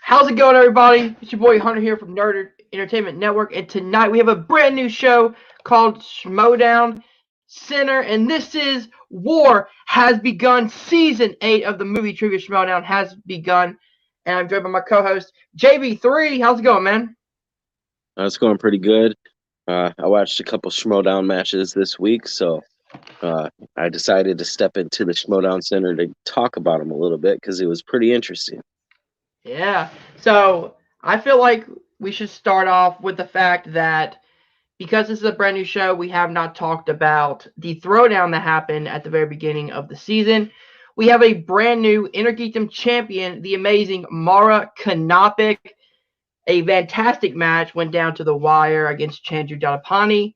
How's it going, everybody? It's your boy Hunter here from Nerd Entertainment Network, and tonight we have a brand new show called Schmoedown Center, and this is War Has Begun. Season 8 of the Movie Trivia Schmoedown has begun, and I'm joined by my co-host JB3. How's it going, man? It's going pretty good. I watched a couple Schmoedown matches this week, so I decided to step into the Schmoedown Center to talk about them a little bit because it was pretty interesting. Yeah. So I feel like we should start off with the fact that because this is a brand new show, we have not talked about the throwdown that happened at the very beginning of the season. We have a brand new Intergeekdom champion, the amazing Mara Kanopik. A fantastic match went down to the wire against Chandru Dadapani.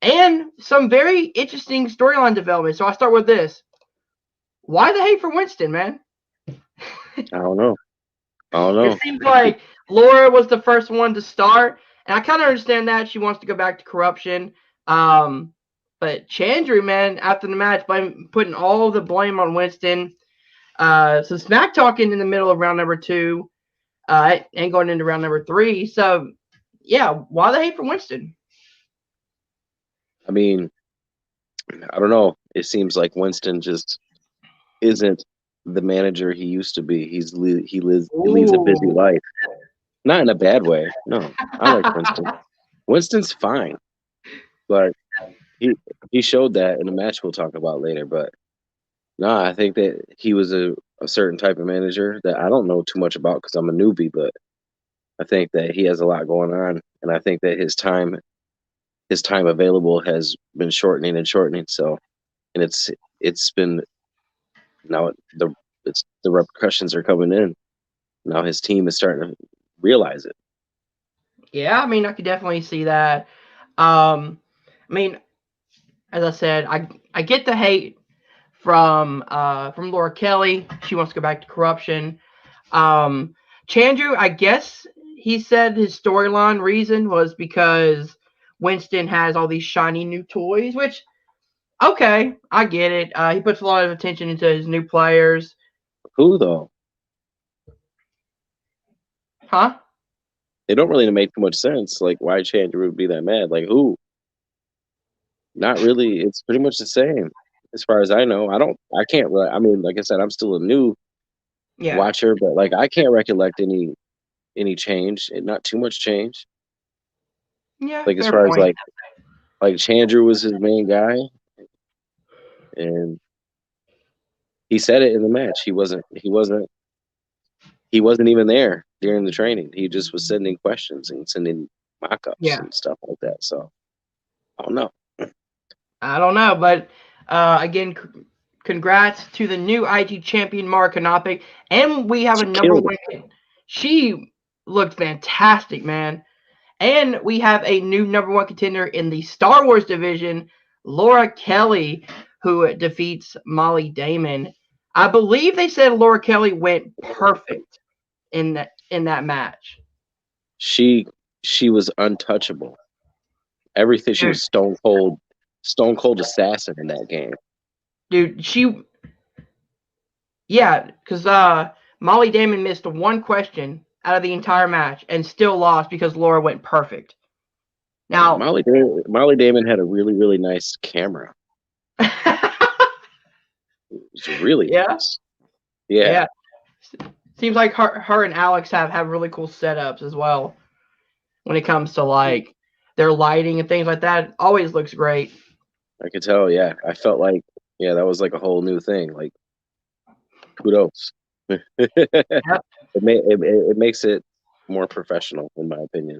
And some very interesting storyline development. So I'll start with this. Why the hate for Winston, man? I don't know. It seems like Laura was the first one to start, and I kind of understand that she wants to go back to corruption. But Chandru, man, after the match, putting all the blame on Winston. So smack talking in the middle of round number 2, and going into round number 3. So yeah, why the hate for Winston? I mean, I don't know. It seems like Winston just isn't the manager he used to be. He leads a busy life, not in a bad way. No, I like Winston. Winston's fine, but he showed that in a match we'll talk about later. But no, I think that he was a certain type of manager that I don't know too much about because I'm a newbie, but I think that he has a lot going on, and I think that his time available has been shortening and shortening. So, and it's been now the repercussions are coming in. Now his team is starting to realize it. Yeah, I mean, I could definitely see that. I mean, as I said, I get the hate from Laura Kelly. She wants to go back to corruption. Chandru, I guess he said his storyline reason was because Winston has all these shiny new toys, which, okay, I get it. He puts a lot of attention into his new players. Who though? Huh? They don't really make too much sense. Like why Chandru would be that mad? Like who? Not really. It's pretty much the same as far as I know. I can't. I mean, like I said, I'm still a new watcher, but like I can't recollect any change. Not too much change. Yeah. Like as far as like Chandru was his main guy, and he said it in the match. He wasn't even there during the training. He just was sending questions and sending mock-ups and stuff like that. So I don't know. But again, congrats to the new IG champion, Mara Kanopik. And we have a number one. She looked fantastic, man. And we have a new number 1 contender in the Star Wars division, Laura Kelly, who defeats Molly Damon. I believe they said Laura Kelly went perfect in that match. She was untouchable. Everything. She was stone cold assassin in that game. Dude, because Molly Damon missed one question out of the entire match and still lost because Laura went perfect. Now Molly Damon had a really, really nice camera. It's really nice. Yeah. Seems like her and Alex have really cool setups as well when it comes to like their lighting and things like that. It always looks great. I could tell, yeah. I felt like, yeah, that was like a whole new thing. Like, kudos. It makes it more professional, in my opinion.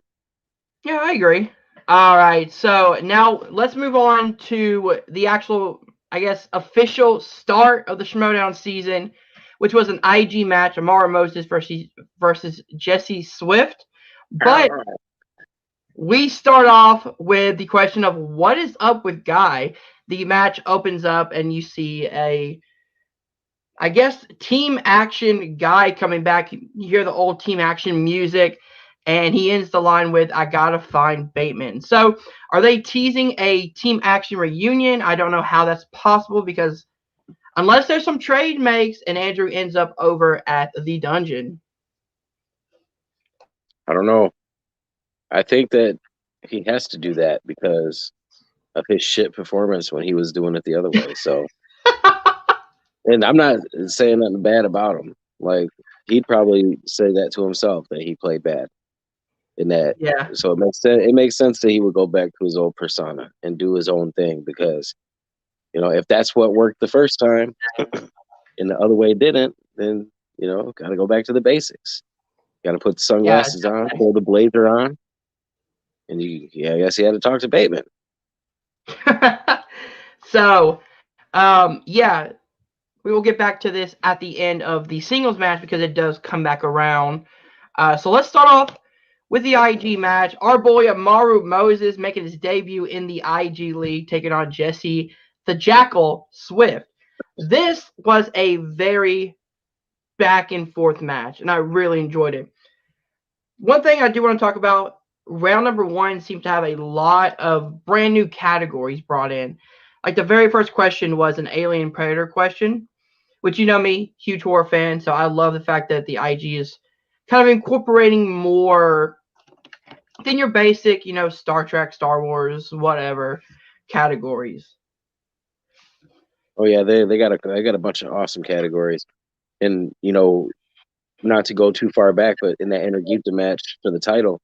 Yeah, I agree. All right, so now let's move on to the actual, I guess, official start of the Schmoedown season, which was an IG match, Amara Moses versus Jesse Swift. But we start off with the question of what is up with Guy. The match opens up and you see I guess, team action Guy coming back. You hear the old team action music, and he ends the line with, "I gotta find Bateman." So are they teasing a team action reunion? I don't know how that's possible because unless there's some trade makes and Andrew ends up over at the dungeon. I don't know. I think that he has to do that because of his shit performance when he was doing it the other way. So, and I'm not saying nothing bad about him. Like he'd probably say that to himself that he played bad in that. Yeah. So it makes sense. It makes sense that he would go back to his old persona and do his own thing because if that's what worked the first time and the other way didn't, then got to go back to the basics. Got to put the Yeah. sunglasses on, pull the blazer on, and I guess he had to talk to Bateman. So, yeah, we will get back to this at the end of the singles match because it does come back around. So let's start off with the IG match. Our boy Amaru Moses making his debut in the IG League, taking on Jesse the Jackal Swift. This was a very back and forth match, and I really enjoyed it. One thing I do want to talk about, round number 1 seemed to have a lot of brand new categories brought in. Like the very first question was an Alien Predator question, which you know me, huge horror fan, so I love the fact that the IG is kind of incorporating more than your basic, Star Trek, Star Wars, whatever categories. Oh yeah, they got a bunch of awesome categories, and not to go too far back, but in that Intergita match for the title,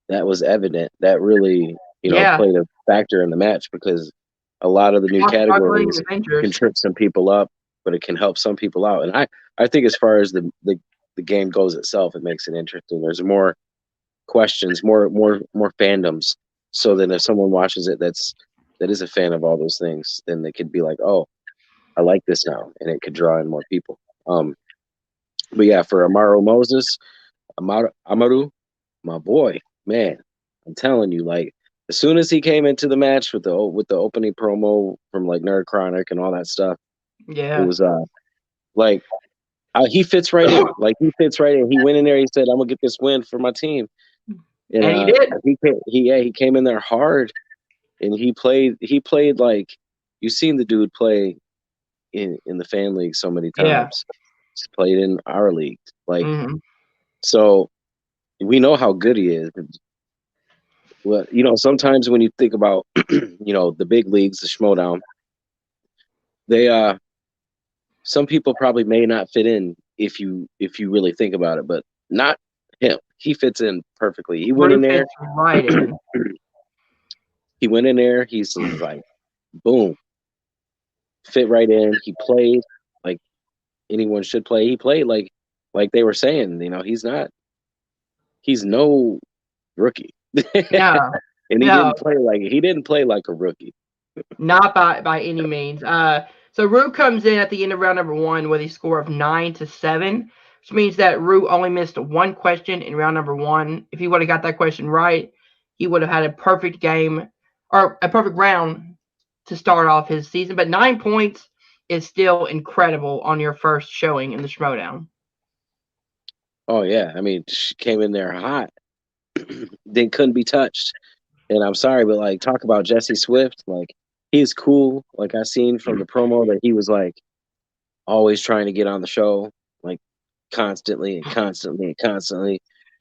that was evident. That really played a factor in the match because a lot of the new categories can trip some people up, but it can help some people out. And I think as far as the game goes itself, it makes it interesting. There's more questions, more fandoms, so that if someone watches it that is a fan of all those things, then they could be like, oh, I like this now, and it could draw in more people. But yeah, for Amaru Moses, Amaru, my boy, man, I'm telling you, like as soon as he came into the match with the opening promo from like Nerd Chronic and all that stuff, yeah, it was like he fits right in. Like he fits right in. He went in there. He said, "I'm gonna get this win for my team," and he did. He came in there hard, and he played like you've seen the dude play in the fan league so many times. Yeah. He's played in our league, like so. We know how good he is. Well, sometimes when you think about, the big leagues, the Schmoedown, they some people probably may not fit in if you really think about it, but not him. He fits in perfectly. He went in there. Right in. He went in there. He's like, boom, fit right in. He played like anyone should play. He played like they were saying. He's no rookie. No. And he didn't play like a rookie. Not by any means. So Rue comes in at the end of round number 1 with a score of 9-7, which means that Rue only missed one question in round number 1. If he would have got that question right, he would have had a perfect game or a perfect round to start off his season. But 9 points is still incredible on your first showing in the Schmoedown. Oh yeah, I mean, she came in there hot, then couldn't be touched. And I'm sorry, but like, talk about Jesse Swift, like he's cool. Like I seen from the promo that he was like always trying to get on the show, like constantly, and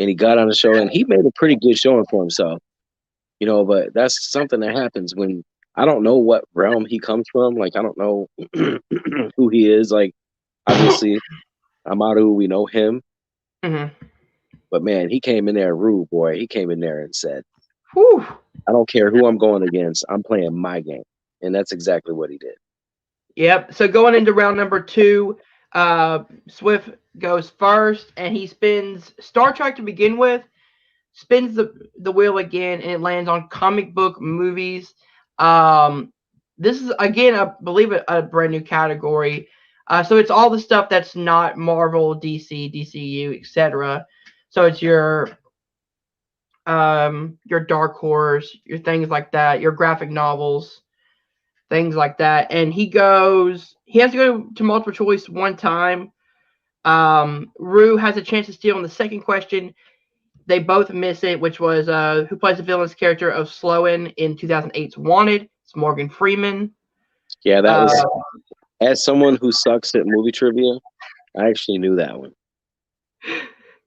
he got on the show and he made a pretty good showing for himself. But that's something that happens when I don't know what realm he comes from. Like I don't know who he is. Like obviously, Amaru, we know him. But man, he came in there rude, boy. He came in there and said, Whew. I don't care who I'm going against. I'm playing my game. And that's exactly what he did. Yep. So going into round number 2, Swift goes first, and he spins Star Trek to begin with, spins the wheel again, and it lands on comic book movies. This is, again, I believe a brand new category. So it's all the stuff that's not Marvel, DC, DCU, etc. So it's your Dark Horse, your things like that, your graphic novels, things like that. And he has to go to multiple choice one time. Rue has a chance to steal on the second question. They both miss it, which was who plays the villain's character of Sloan in 2008's Wanted. It's Morgan Freeman. Yeah, that was, as someone who sucks at movie trivia, I actually knew that one.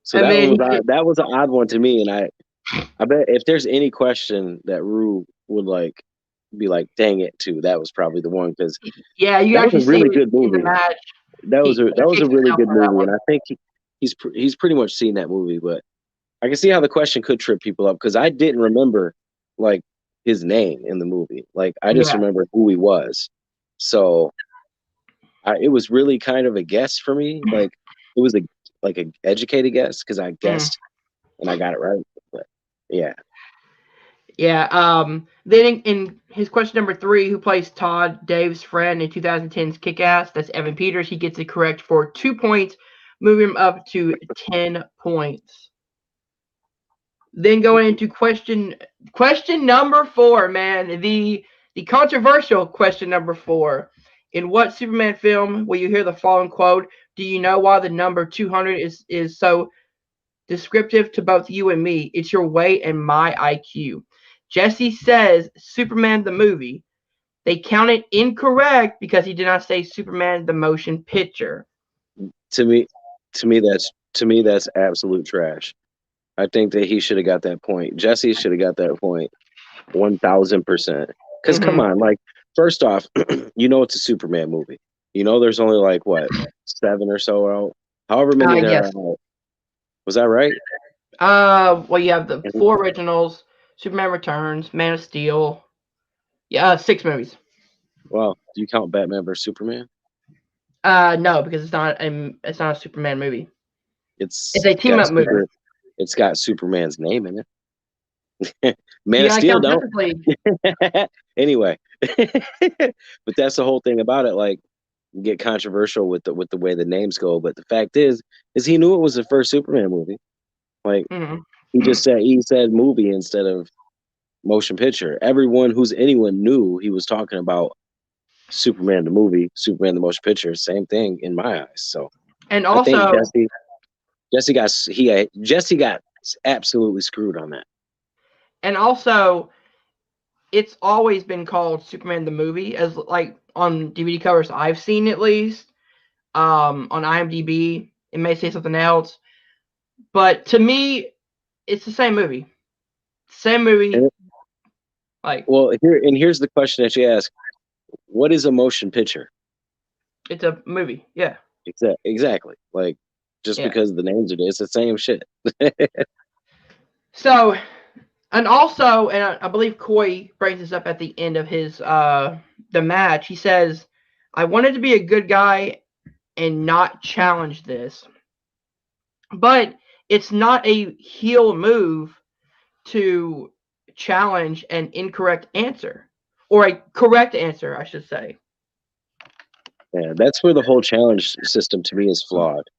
So And that one then was that was an odd one to me, and I bet if there's any question that Rue would like be like, dang it, too, that was probably the one because yeah, you that was actually a see really good in the movie. match. That was He a kicks really himself good for that movie, one. and I think he's pretty much seen that movie, but I can see how the question could trip people up because I didn't remember like his name in the movie. Like I just Yeah. remember who he was. So it was really kind of a guess for me. Like it was a educated guess because I Mm. guessed and I got it right. But yeah. Yeah. Then in his question number 3, who plays Todd, Dave's friend in 2010's Kick-Ass? That's Evan Peters. He gets it correct for 2 points, moving him up to 10 points. Then going into question number 4, man, the controversial question number 4. In what Superman film will you hear the following quote? Do you know why the number 200 is so descriptive to both you and me? It's your weight and my IQ. Jesse says Superman the movie. They counted incorrect because he did not say Superman the motion picture. To me, that's absolute trash. I think that he should have got that point. Jesse should have got that point 1000%. Because come on, like first off, you know it's a Superman movie. You know there's only like what 7 or so out, however many there are Yes. out. Was that right? Well, you have the 4 originals, Superman Returns, Man of Steel. Yeah, 6 movies. Well, do you count Batman vs Superman? No, because it's not a Superman movie. It's It's a team up movie. It's got Superman's name in it. Man of Yeah, I Steel count don't. Justice League. Anyway, but that's the whole thing about it. Like, get controversial with the way the names go. But the fact is he knew it was the first Superman movie. Like, he said movie instead of motion picture. Everyone anyone knew he was talking about Superman the movie, Superman the motion picture. Same thing in my eyes. So, And I think also, Jesse got absolutely screwed on that. And also, it's always been called Superman the movie, as like on DVD covers I've seen at least. On IMDb, it may say something else, but to me, it's the same movie. Same movie. Here's the question that you ask: what is a motion picture? It's a movie. Yeah. Exactly. Like, just because the names are it's the same shit. So, and also, and I believe Coy brings this up at the end of his the match. He says, "I wanted to be a good guy and not challenge this, but it's not a heel move to challenge an incorrect answer, or a correct answer, I should say." Yeah, that's where the whole challenge system to me is flawed.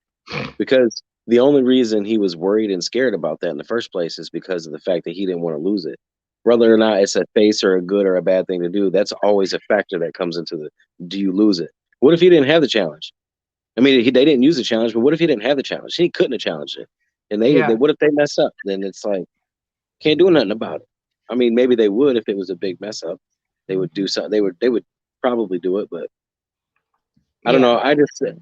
Because the only reason he was worried and scared about that in the first place is because of the fact that he didn't want to lose it. Whether or not it's a face or a good or a bad thing to do, that's always a factor that comes into the do you lose it? What if he didn't have the challenge? I mean, they didn't use the challenge, but what if he didn't have the challenge? He couldn't have challenged it. And they what if they mess up? Then it's like, can't do nothing about it. I mean, maybe they would if it was a big mess up. They would do something. They would probably do it, but I don't know. I just said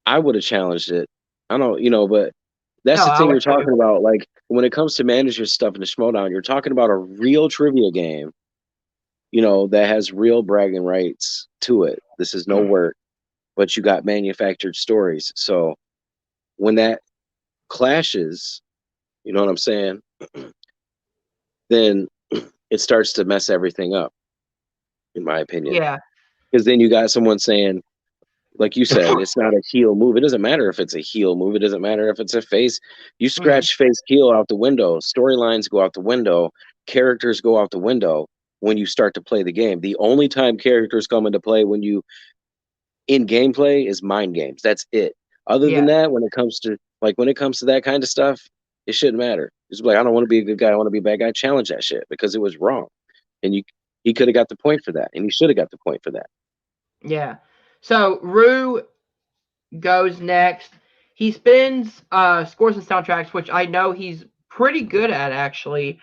I would have challenged it. I don't, but that's the thing you're talking about. Like when it comes to manager stuff in the Schmoedown, you're talking about a real trivia game, that has real bragging rights to it. This is no work, but you got manufactured stories. So when that clashes, you know what I'm saying? Then it starts to mess everything up, in my opinion. Yeah. Because then you got someone saying, like you said, it's not a heel move. It doesn't matter if it's a heel move. It doesn't matter if it's a face. You scratch face heel out the window. Storylines go out the window. Characters go out the window when you start to play the game. The only time characters come into play in gameplay is mind games. That's it. Other than that, when it comes to that kind of stuff, it shouldn't matter. It's like, I don't want to be a good guy. I want to be a bad guy. Challenge that shit because it was wrong. And he could have got the point for that. And he should have got the point for that. Yeah. So Rue goes next. He spins scores and soundtracks, which I know he's pretty good at, actually.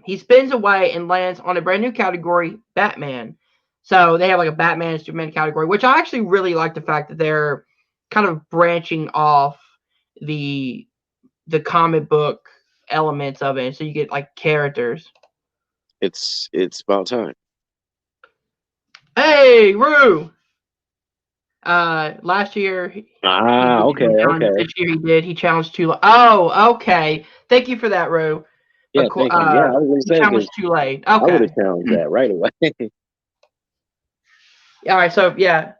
He spins away and lands on a brand new category, Batman. So they have like a Batman and Superman category, which I actually really like the fact that they're kind of branching off the comic book elements of it. So you get like characters. It's about time. Hey, Rue. Last year he Okay. This year he did. He challenged too late. Oh, okay. Thank you for that, Rue. Yeah, thank you. Yeah, I was gonna He say challenged too late. I would Okay. have challenged that right away. All right. So yeah,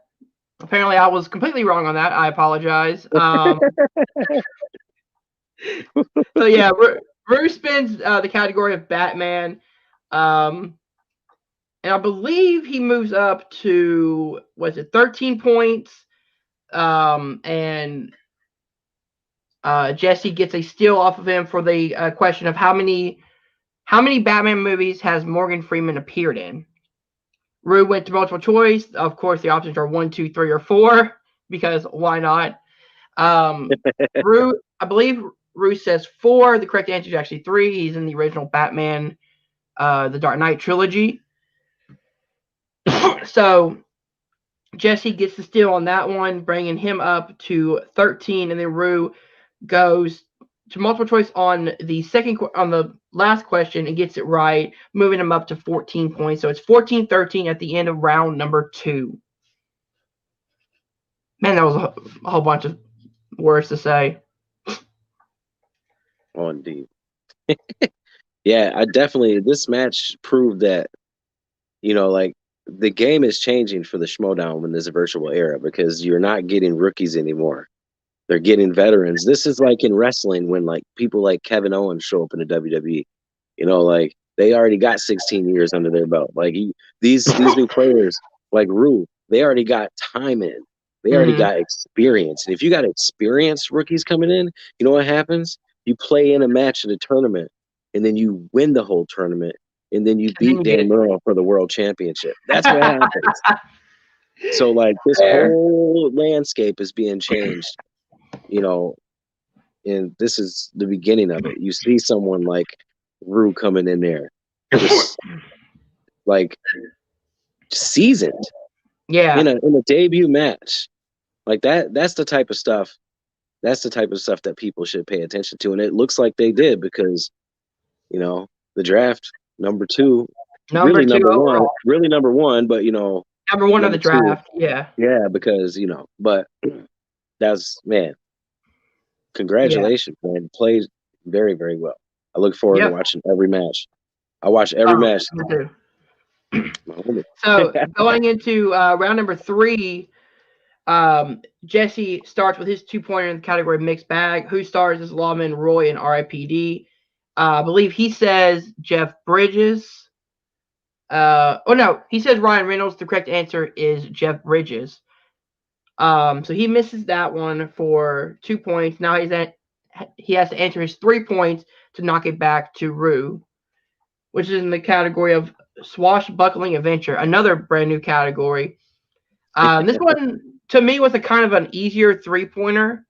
apparently I was completely wrong on that. I apologize. So yeah, Rue spins the category of Batman. And I believe he moves up to, 13 points? And Jesse gets a steal off of him for the question of how many Batman movies has Morgan Freeman appeared in. Rue went to multiple choice. Of course, the options are 1, 2, 3, or 4, because why not? Rue, I believe Rue says 4. The correct answer is actually 3. He's in the original Batman, the Dark Knight trilogy. So Jesse gets the steal on that one, bringing him up to 13, and then Rue goes to multiple choice on the last question and gets it right, moving him up to 14 points. So it's 14-13 at the end of round number 2. Man, that was a whole bunch of words to say. Oh, indeed. Yeah, this match proved that, like, the game is changing for the Schmoedown in this virtual era, because you're not getting rookies anymore. They're getting veterans. This is like in wrestling when like people like Kevin Owens show up in the WWE. Like they already got 16 years under their belt. Like these new players like Rue, they already got time in. They already got experience. And if you got experienced rookies coming in, you know what happens? You play in a match in a tournament, and then you win the whole tournament, and then you beat Dan Murrow for the world championship. That's what happens. So like this whole landscape is being changed, and this is the beginning of it. You see someone like Rue coming in there, just like seasoned, in a debut match like that. That's the type of stuff. That's the type of stuff that people should pay attention to, and it looks like they did, because the draft number 2, really number 1, really number 1, but number 1 of the draft, 2, yeah, because but that's, man, congratulations, man. Played very, very well. I look forward to watching every match. I watch every match. Me too. So going into round number 3, Jesse starts with his 2-pointer in the category mixed bag. Who stars as Lawman Roy in R.I.P.D.? I believe he says Jeff Bridges. He says Ryan Reynolds. The correct answer is Jeff Bridges. So he misses that one for 2 points. Now he has to answer his 3 points to knock it back to Rue, which is in the category of swashbuckling adventure, another brand new category. This one, to me, was a kind of an easier 3-pointer.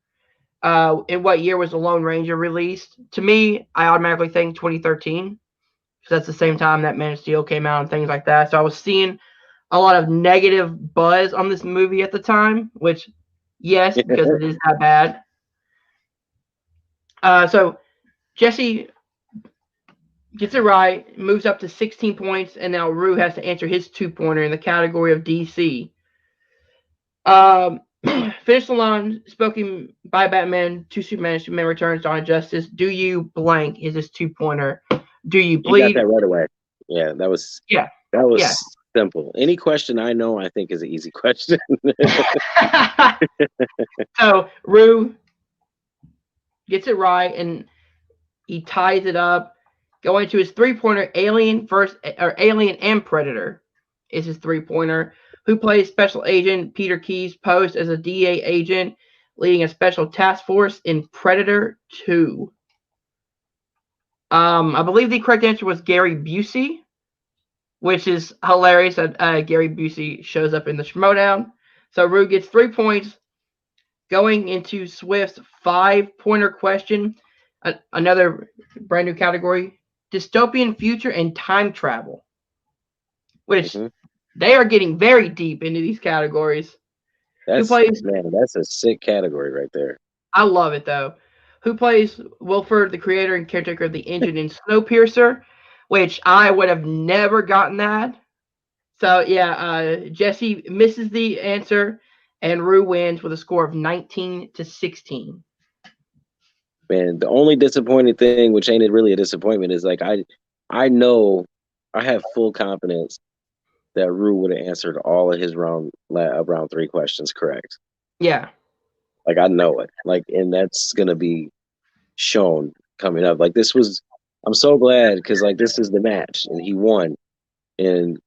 In what year was the Lone Ranger released? To me, I automatically think 2013, because that's the same time that Man of Steel came out and things like that. So I was seeing a lot of negative buzz on this movie at the time, which, yes, because it is that bad. So Jesse gets it right, moves up to 16 points, and now Rue has to answer his 2-pointer in the category of DC. Finish the line, spoken by Batman to Superman, Superman Returns, Dawn of Justice. Do you blank is his 2-pointer? Do you bleed? You got that right away. Yeah, that was simple. Any question I know, I think, is an easy question. So Rue gets it right, and he ties it up. Going to his 3-pointer, Alien and Predator is his 3-pointer. Who plays Special Agent Peter Keyes Post as a DA agent leading a special task force in Predator 2? I believe the correct answer was Gary Busey, which is hilarious that Gary Busey shows up in the Schmoedown. So Rue gets 3 points. Going into Swift's 5-pointer question, another brand new category, dystopian future and time travel, which they are getting very deep into these categories. That's a sick category right there. I love it though. Who plays Wilford, the creator and caretaker of the engine in Snowpiercer, which I would have never gotten that. So yeah, Jesse misses the answer, and Rue wins with a score of 19-16. Man, the only disappointing thing, which ain't really a disappointment, is like I know I have full confidence that Rue would have answered all of his round 3 questions correct. Yeah. Like I know it. Like, and that's gonna be shown coming up. Like this was, I'm so glad because like this is the match and he won, and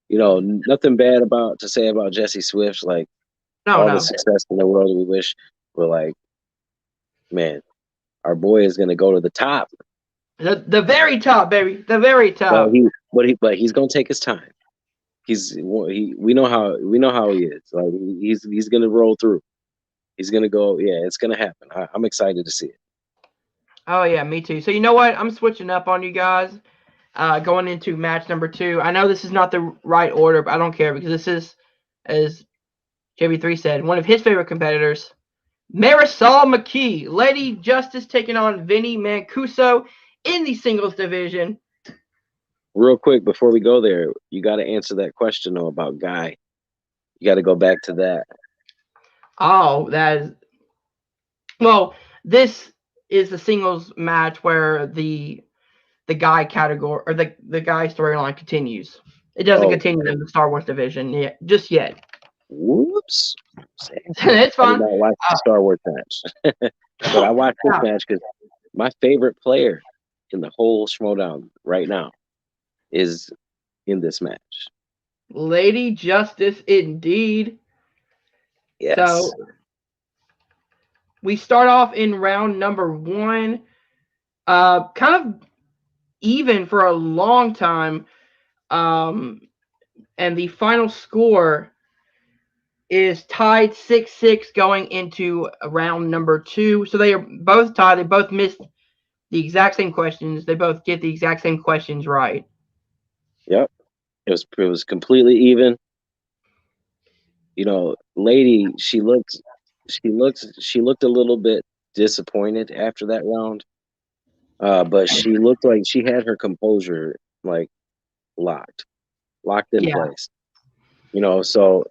nothing bad to say about Jesse Swift. Like No, all the no. success in the world we wish, but like, man, our boy is gonna go to the top. The very top, baby. The very top. But he's gonna take his time. We know how he is. Like he's gonna roll through. He's gonna go. Yeah, it's gonna happen. I'm excited to see it. Oh yeah, me too. So you know what? I'm switching up on you guys. Going into match number 2. I know this is not the right order, but I don't care because this is, as JB3 said, one of his favorite competitors, Marisol McKee, Lady Justice, taking on Vinny Mancuso in the singles division. Real quick before we go there, you got to answer that question though about Guy. You got to go back to that. Oh, that is. Well, this is the singles match where the guy category or the guy storyline continues. It doesn't continue in the Star Wars division just yet. Whoops. It's fun. I did not watch the Star Wars match, but I watched this match because my favorite player in the whole Schmoedown right now is in this match. Lady Justice, indeed. Yes. So we start off in round number 1, kind of even for a long time, and the final score is tied 6-6 going into round number 2. So they are both tied. They both missed the exact same questions. They both get the exact same questions right. Yep. It was completely even. Lady, she looked a little bit disappointed after that round. But she looked like she had her composure like locked in place. So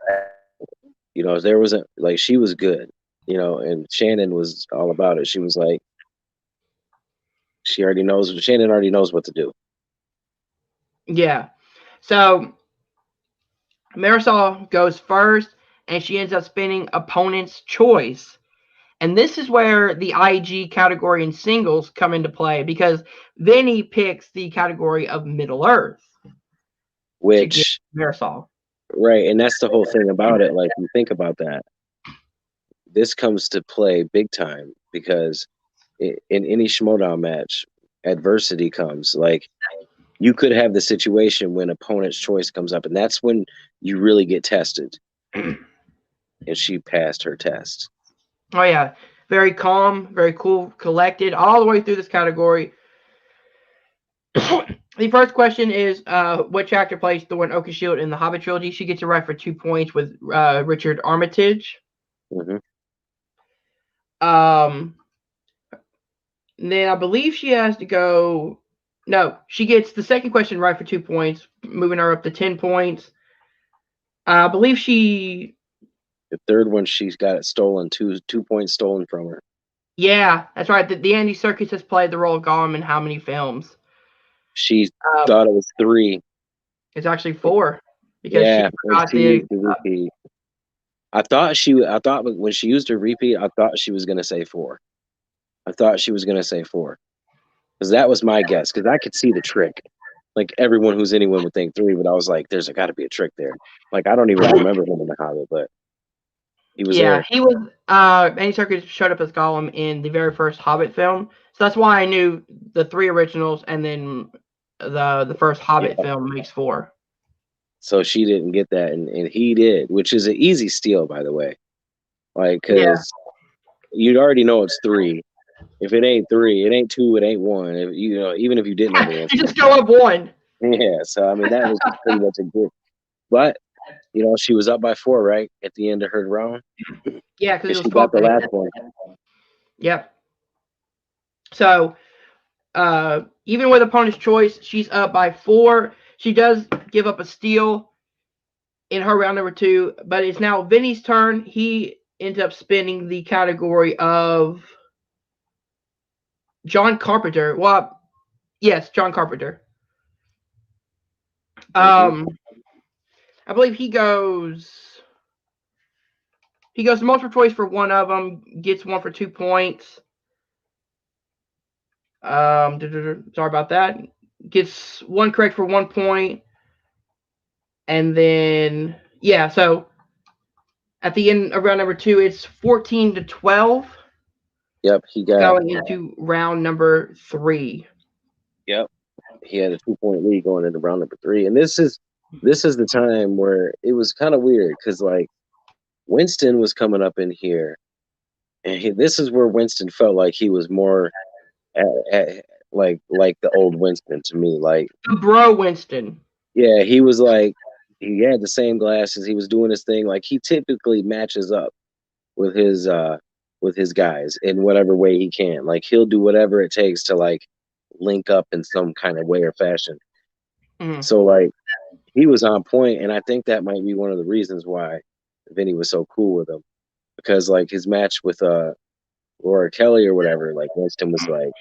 there wasn't like she was good, and Shannon was all about it. She was like, Shannon already knows what to do. Yeah. So Marisol goes first, and she ends up spinning opponent's choice. And this is where the IG category in singles come into play because Vinny picks the category of Middle Earth, which Marisol. Right, and that's the whole thing about it. Like you think about that, this comes to play big time because in any Schmoedown match, adversity comes. Like you could have the situation when opponent's choice comes up, and that's when you really get tested. And she passed her test. Oh yeah, very calm, very cool, collected, all the way through this category. The first question is, which actor plays Thorin Oakenshield in the Hobbit trilogy? She gets it right for 2 points with Richard Armitage. Mm-hmm. Then I believe she has to go. No, she gets the second question right for 2 points, moving her up to 10 points. I believe she. The third one, she's got it stolen, 2 points stolen from her. Yeah, that's right. The Andy Serkis has played the role of Gollum in how many films? She thought it was 3. It's actually 4 because she used the repeat. I thought when she used her repeat, I thought she was going to say 4. Because that was my guess. Because I could see the trick. Like everyone who's anyone would think 3, but I was like, there's got to be a trick there. Like I don't even remember him in the Hobbit, but he was there. He was. Andy Serkis showed up as Gollum in the very first Hobbit film, so that's why I knew the 3 originals, and then the first Hobbit film makes 4. So she didn't get that, and he did, which is an easy steal, by the way. Like, because you'd already know it's 3. If it ain't 3, it ain't 2, it ain't 1. Even if you didn't know the answer, you just go up 1. Yeah. So I mean, that was pretty much a good. But she was up by 4, right, at the end of her round. Yeah, because she got the last one. Yep. So, even with opponent's choice, she's up by 4. She does give up a steal in her round number 2, but it's now Vinny's turn. He ends up spinning the category of John Carpenter. Well, yes, John Carpenter. I believe he goes multiple choice for one of them, gets one for 2 points. Sorry about that. Gets one correct for 1 point. And then, yeah, so at the end of round number 2, it's 14-12. Yep, he got going into round number 3. Yep, he had a 2-point lead going into round number 3, and this is the time where it was kind of weird because like Winston was coming up in here, and this is where Winston felt like he was more like the old Winston to me, like The bro Winston. Yeah, he was like he had the same glasses. He was doing his thing. Like he typically matches up with his guys in whatever way he can. Like he'll do whatever it takes to like link up in some kind of way or fashion. So like he was on point, and I think that might be one of the reasons why Vinny was so cool with him, because like his match with Laura Kelly or whatever, like Winston was like,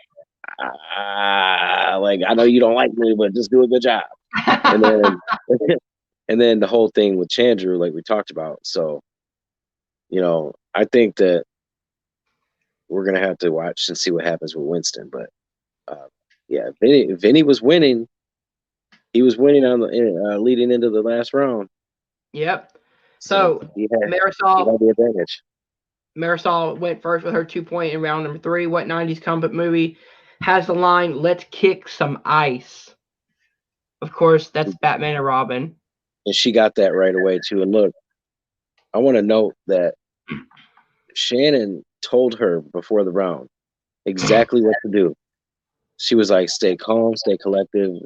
like I know you don't like me, but just do a good job. And then and then the whole thing with Chandru, like we talked about. So, you know, I think that we're gonna have to watch and see what happens with Winston. But yeah, Vinny was winning. He was winning on the leading into the last round. Yep. So Marisol had the advantage. Marisol went first with her 2 point in round number 3. What 90s combat movie has the line "Let's kick some ice"? Of course, that's Batman and Robin. And she got that right away too. And look, I want to note that Shannon told her before the round exactly what to do. She was like, "Stay calm, stay collective,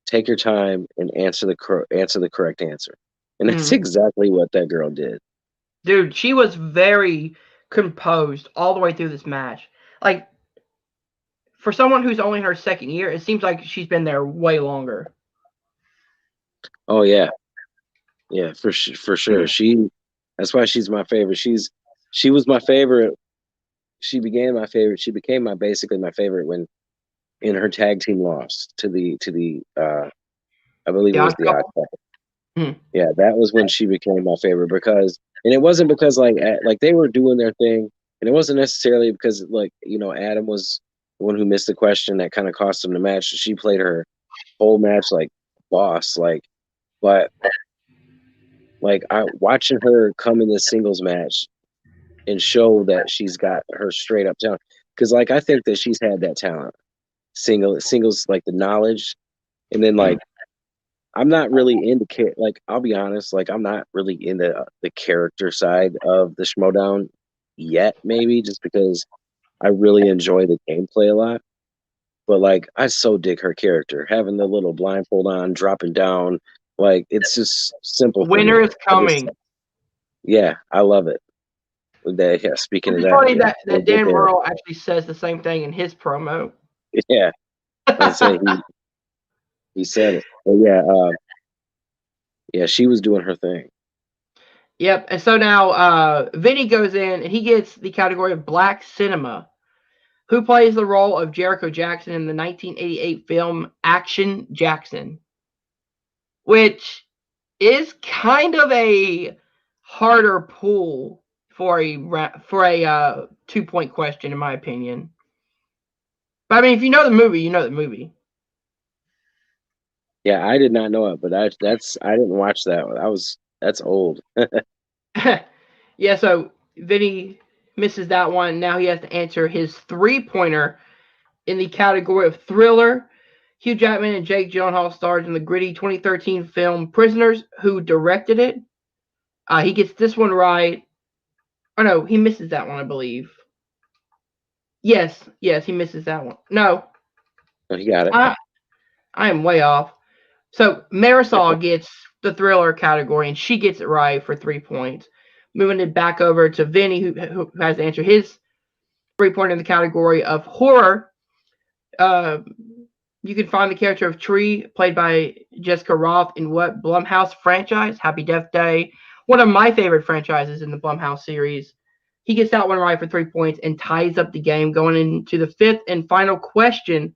take your time, and answer the correct answer." And that's exactly what that girl did. Dude, she was very composed all the way through this match. Like, for someone who's only in her second year, it seems like she's been there way longer. Oh yeah, yeah, for sure. That's why she's my favorite. She was my favorite. She became my favorite. She became basically my favorite when in her tag team loss to the I believe it was the Odd Couple. Yeah, that was when she became my favorite, because, and it wasn't because like they were doing their thing, and it wasn't necessarily because like, you know, Adam was the one who missed the question that kind of cost him the match. She played her whole match like boss, like, but like watching her come in this singles match and show that she's got her straight up talent, because like I think that she's had that talent, singles like the knowledge, and then like I'm not really into like, I'll be honest, like I'm not really into the character side of the Schmoedown yet, maybe just because I really enjoy the gameplay a lot. But like I so dig her character, having the little blindfold on, dropping down, like it's just simple. Winter is coming. Yeah, I love it. Yeah, speaking of that, funny that Dan Murrell actually says the same thing in his promo. Yeah, I say he said it. But yeah, yeah, she was doing her thing. Yep, and so now Vinny goes in and he gets the category of Black Cinema. Who plays the role of Jericho Jackson in the 1988 film Action Jackson, which is kind of a harder pull for a 2-point question, in my opinion. But I mean, if you know the movie, you know the movie. Yeah, I did not know it, but I didn't watch that. That's old. Yeah, so Vinny misses that one. Now he has to answer his 3-pointer in the category of thriller. Hugh Jackman and Jake Gyllenhaal starred in the gritty 2013 film Prisoners. Who directed it? He gets this one right. Oh no, he misses that one, I believe. Yes, he misses that one. No. Oh, he got it. I am way off. So Marisol gets the thriller category, and she gets it right for 3 points. Moving it back over to Vinny, who has to answer his 3-pointer in the category of horror. You can find the character of Tree, played by Jessica Roth, in what Blumhouse franchise? Happy Death Day. One of my favorite franchises in the Blumhouse series. He gets that one right for 3 points and ties up the game, going into the 5th and final question.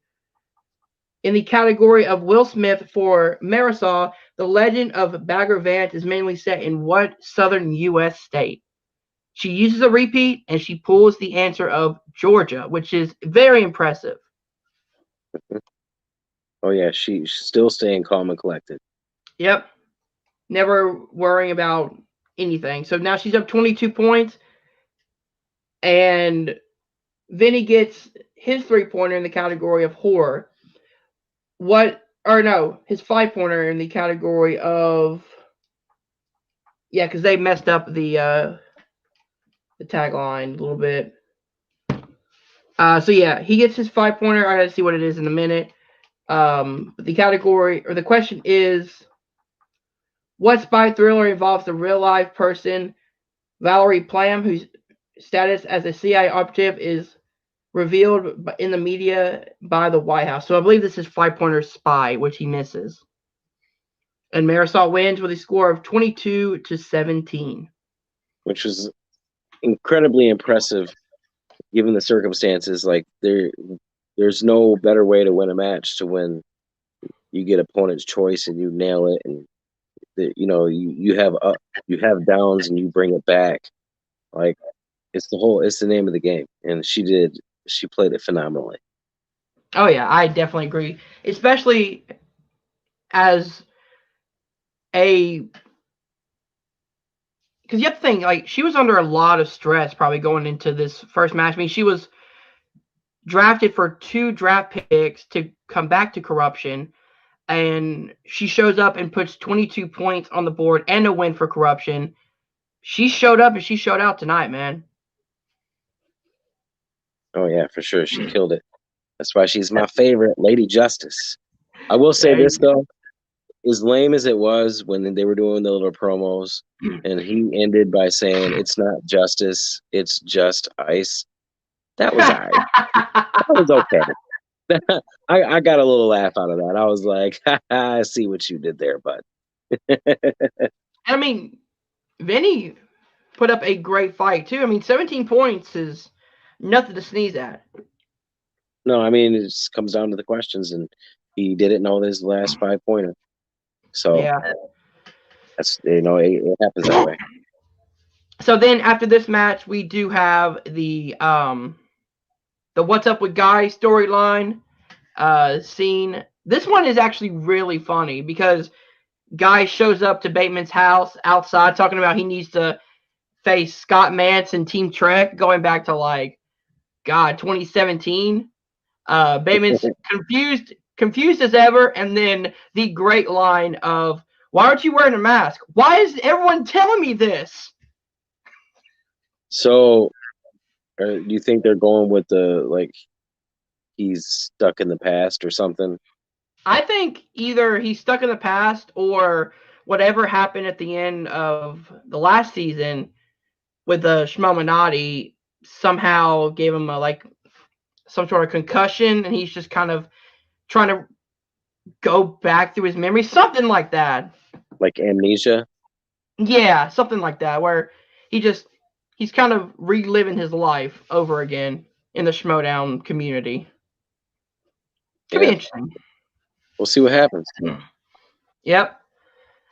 In the category of Will Smith for Marisol, The Legend of Bagger Vance is mainly set in what southern U.S. state? She uses a repeat, and she pulls the answer of Georgia, which is very impressive. Oh, yeah, she's still staying calm and collected. Yep. Never worrying about anything. So now she's up 22 points, and Vinny gets his 3-pointer in the category of horror. His 5-pointer in the category of, because they messed up the tagline a little bit. He gets his 5-pointer. I gotta see what it is in a minute. But the category, or the question is, what spy thriller involves a real life person, Valerie Plame, whose status as a CIA operative is revealed in the media by the White House? So I believe this is 5-pointer Spy, which he misses. And Marisol wins with a score of 22-17. Which is incredibly impressive given the circumstances. Like, there's no better way to win a match to when you get opponent's choice and you nail it, and you have downs and you bring it back. Like, it's the name of the game, and she played it phenomenally. Oh yeah, I definitely agree, especially as because you have to think, like, she was under a lot of stress probably going into this first match. I mean, she was drafted for 2 draft picks to come back to Corruption, and she shows up and puts 22 points on the board and a win for Corruption. She showed up and she showed out tonight, man. Oh yeah, for sure, she killed it. That's why she's my favorite, Lady Justice. I will say this though, as lame as it was when they were doing the little promos, and he ended by saying, "It's not justice, it's just ice." That was alright. That was okay. I got a little laugh out of that. I was like, I see what you did there, bud. I mean, Vinny put up a great fight too. I mean, 17 points is nothing to sneeze at. No, I mean, it just comes down to the questions, and he didn't know his last 5-pointer. So yeah, that's it happens that way. So then after this match, we do have the What's Up with Guy storyline scene. This one is actually really funny because Guy shows up to Bateman's house outside talking about he needs to face Scott Mance and Team Trek going back to 2017. Bateman's confused as ever, and then the great line of, "Why aren't you wearing a mask? Why is everyone telling me this?" So, do you think they're going with he's stuck in the past or something? I think either he's stuck in the past or whatever happened at the end of the last season with the Schmoedown somehow gave him some sort of concussion, and he's just kind of trying to go back through his memory, something like that. Like amnesia? Yeah, something like that, where he's kind of reliving his life over again in the Schmoedown community. Could be interesting. We'll see what happens. Yep.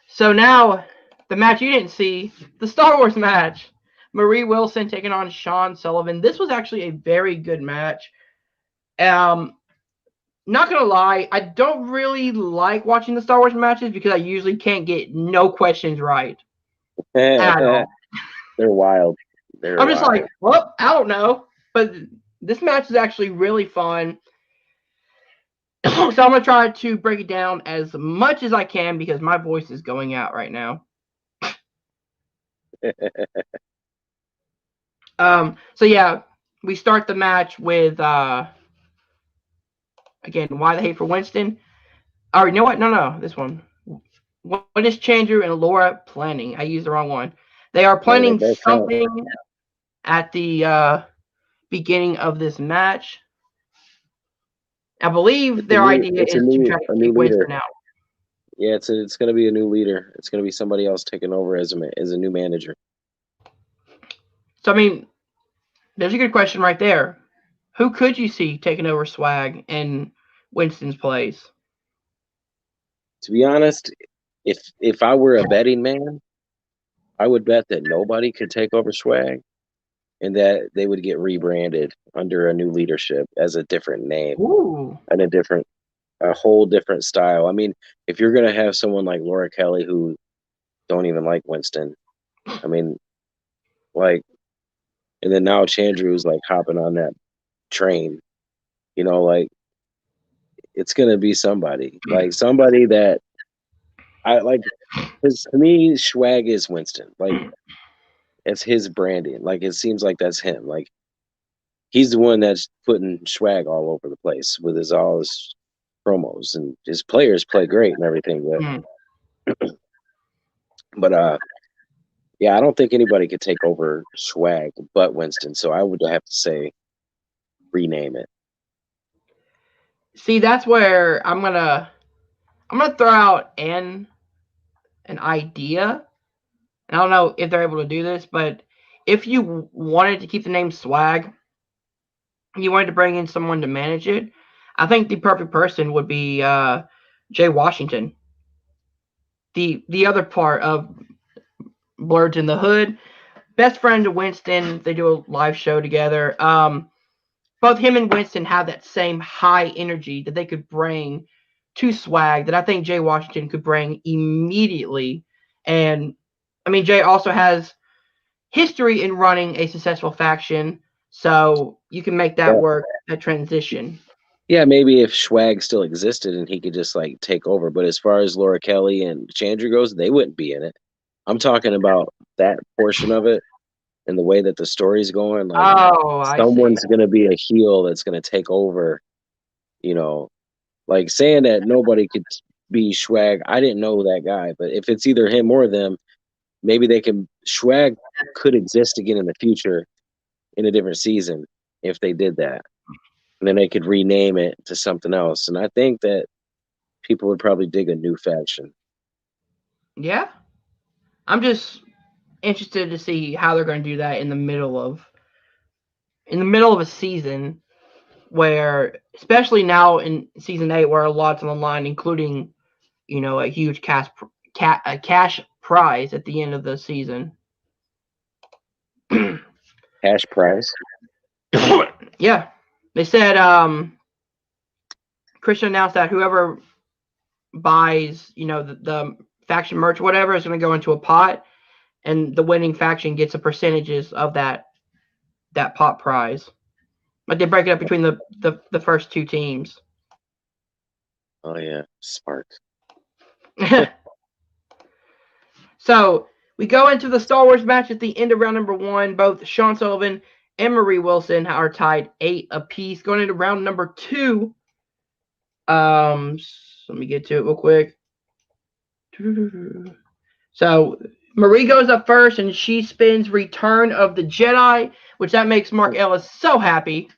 So now, the match you didn't see, the Star Wars match. Marie Wilson taking on Sean Sullivan. This was actually a very good match. Not gonna lie, I don't really like watching the Star Wars matches because I usually can't get no questions right at all. They're wild. I'm just like, well, I don't know. But this match is actually really fun. So I'm going to try to break it down as much as I can because my voice is going out right now. We start the match with, again, Why the Hate for Winston. Or you know what? No, this one. What is Chandru and Laura planning? I used the wrong one. They are planning something at the beginning of this match. I believe their idea is to try to keep Winston out. Yeah, it's going to be a new leader. It's going to be somebody else taking over as a new manager. So, I mean, there's a good question right there. Who could you see taking over Swag in Winston's place? To be honest, if I were a betting man, I would bet that nobody could take over Swag and that they would get rebranded under a new leadership as a different name. Ooh. And a whole different style. I mean, if you're going to have someone like Laura Kelly who don't even like Winston, I mean, like, and then now Chandru's like hopping on that train, like it's going to be somebody that I like. Because to me, Swag is Winston. Like, it's his branding. Like, it seems like that's him. Like, he's the one that's putting Swag all over the place with all his promos, and his players play great and everything. But yeah, I don't think anybody could take over Swag but Winston. So I would have to say rename it. See, that's where I'm gonna throw out an idea. I don't know if they're able to do this, but if you wanted to keep the name Swag, you wanted to bring in someone to manage it, I think the perfect person would be Jay Washington. The other part of Blurred in the Hood, best friend to Winston. They do a live show together. Both him and Winston have that same high energy that they could bring to Swag that I think Jay Washington could bring immediately. And I mean, Jay also has history in running a successful faction, so you can make that work, that transition. Yeah, maybe if Swag still existed and he could just like take over. But as far as Laura Kelly and Chandru goes, they wouldn't be in it. I'm talking about that portion of it and the way that the story's going. Like, someone's going to be a heel that's going to take over, like saying that nobody could be Swag. I didn't know that guy, but if it's either him or them, maybe Swag could exist again in the future in a different season if they did that. And then they could rename it to something else. And I think that people would probably dig a new faction. Yeah. I'm just interested to see how they're going to do that in the middle of a season where, especially now in season 8, where a lot's on the line, including, a huge cash prize at the end of the season. Cash prize? Yeah. They said Christian announced that whoever buys, the faction merch, whatever, is going to go into a pot, and the winning faction gets a percentages of that pot prize. Like, they break it up between the first two teams. Oh yeah, smart. So we go into the Star Wars match at the end of round number 1. Both Sean Sullivan and Marie Wilson are tied 8 apiece. Going into round number 2. Let me get to it real quick. So Marie goes up first, and she spins Return of the Jedi, which that makes Mark Ellis so happy.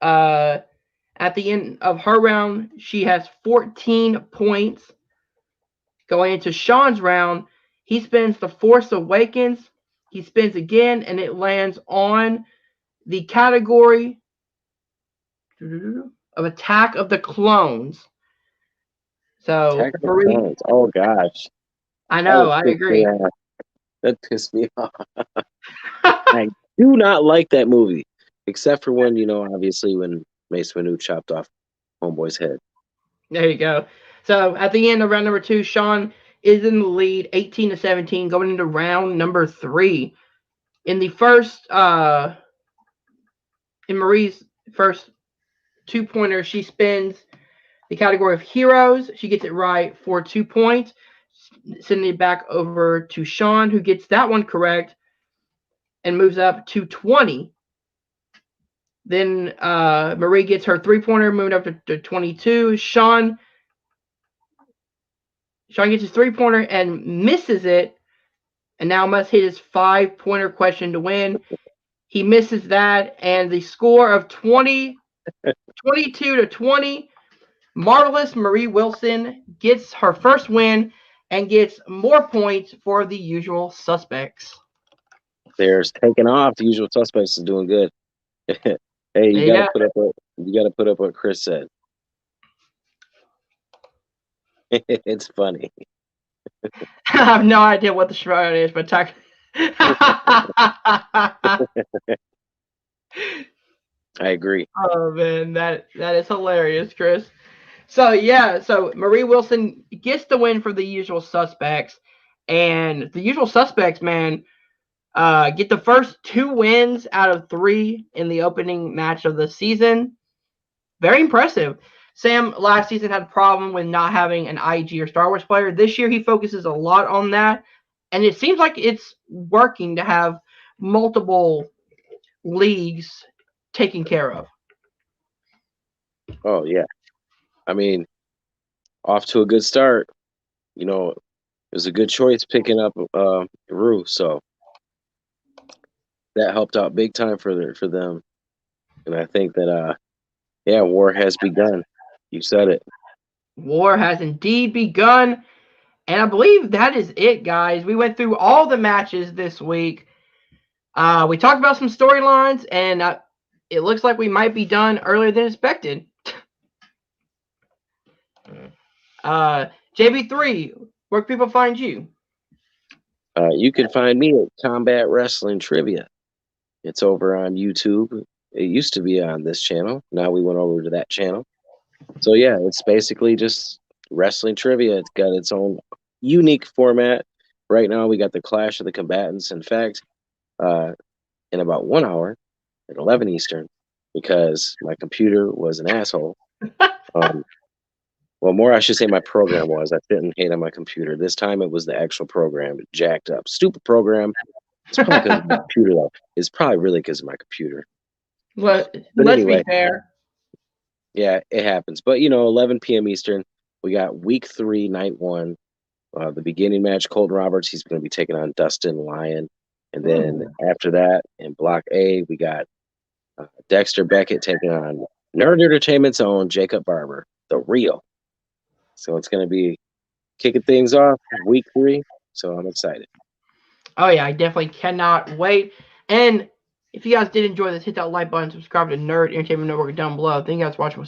At the end of her round, she has 14 points. Going into Sean's round, he spins The Force Awakens. He spins again, and it lands on the category of Attack of the Clones. So, Attack of the Clones. Oh gosh. I know, I agree. That pissed me off. I do not like that movie, except for when, obviously when Mace Windu chopped off Homeboy's head. There you go. So at the end of round number 2, Sean is in the lead, 18-17, going into round number 3. In the first, in Marie's first 2-pointer, she spins the category of heroes. She gets it right for 2 points, sending it back over to Sean, who gets that one correct and moves up to 20. Then Marie gets her 3-pointer, moving up to 22. Sean gets his 3-pointer and misses it, and now must hit his 5-pointer question to win. He misses that, and the score of 22-20. Marvelous Marie Wilson gets her first win and gets more points for the usual suspects. They're taking off. The usual suspects is doing good. Hey, you gotta put up what Chris said. It's funny. I have no idea what the Schmoedown is, but I agree. Oh man, that is hilarious, Chris. So yeah, so Marie Wilson gets the win for the usual suspects, and the usual suspects, man, get the first 2 wins out of 3 in the opening match of the season. Very impressive. Sam last season had a problem with not having an IG or Star Wars player. This year he focuses a lot on that, and it seems like it's working to have multiple leagues taken care of. Oh yeah. I mean, off to a good start. You know, it was a good choice picking up Rue, so that helped out big time for them. And I think that yeah, war has begun. You said it. War has indeed begun. And I believe that is it, guys. We went through all the matches this week. We talked about some storylines, and it looks like we might be done earlier than expected. JB3, where can people find you? You can find me at Combat Wrestling Trivia. It's over on YouTube. It used to be on this channel. Now we went over to that channel. So yeah, it's basically just wrestling trivia. It's got its own unique format. Right now we got the Clash of the Combatants. In fact, in about 1 hour at 11 Eastern, because my computer was an asshole. Well, more I should say my program was. I didn't hate on my computer. This time it was the actual program. It jacked up. Stupid program. It's probably because of my computer, though. It's probably really because of my computer. Let's anyway, be fair. Yeah, it happens. But, 11 p.m. Eastern, we got week 3, night 1. The beginning match, Colton Roberts, he's going to be taking on Dustin Lyon. And then after that, in Block A, we got Dexter Beckett taking on Nerd Entertainment's own Jacob Barber, the real. So it's going to be kicking things off week 3. So I'm excited. Oh, yeah, I definitely cannot wait. And if you guys did enjoy this, hit that like button, subscribe to Nerd Entertainment Network down below. Thank you guys for watching. We'll see you.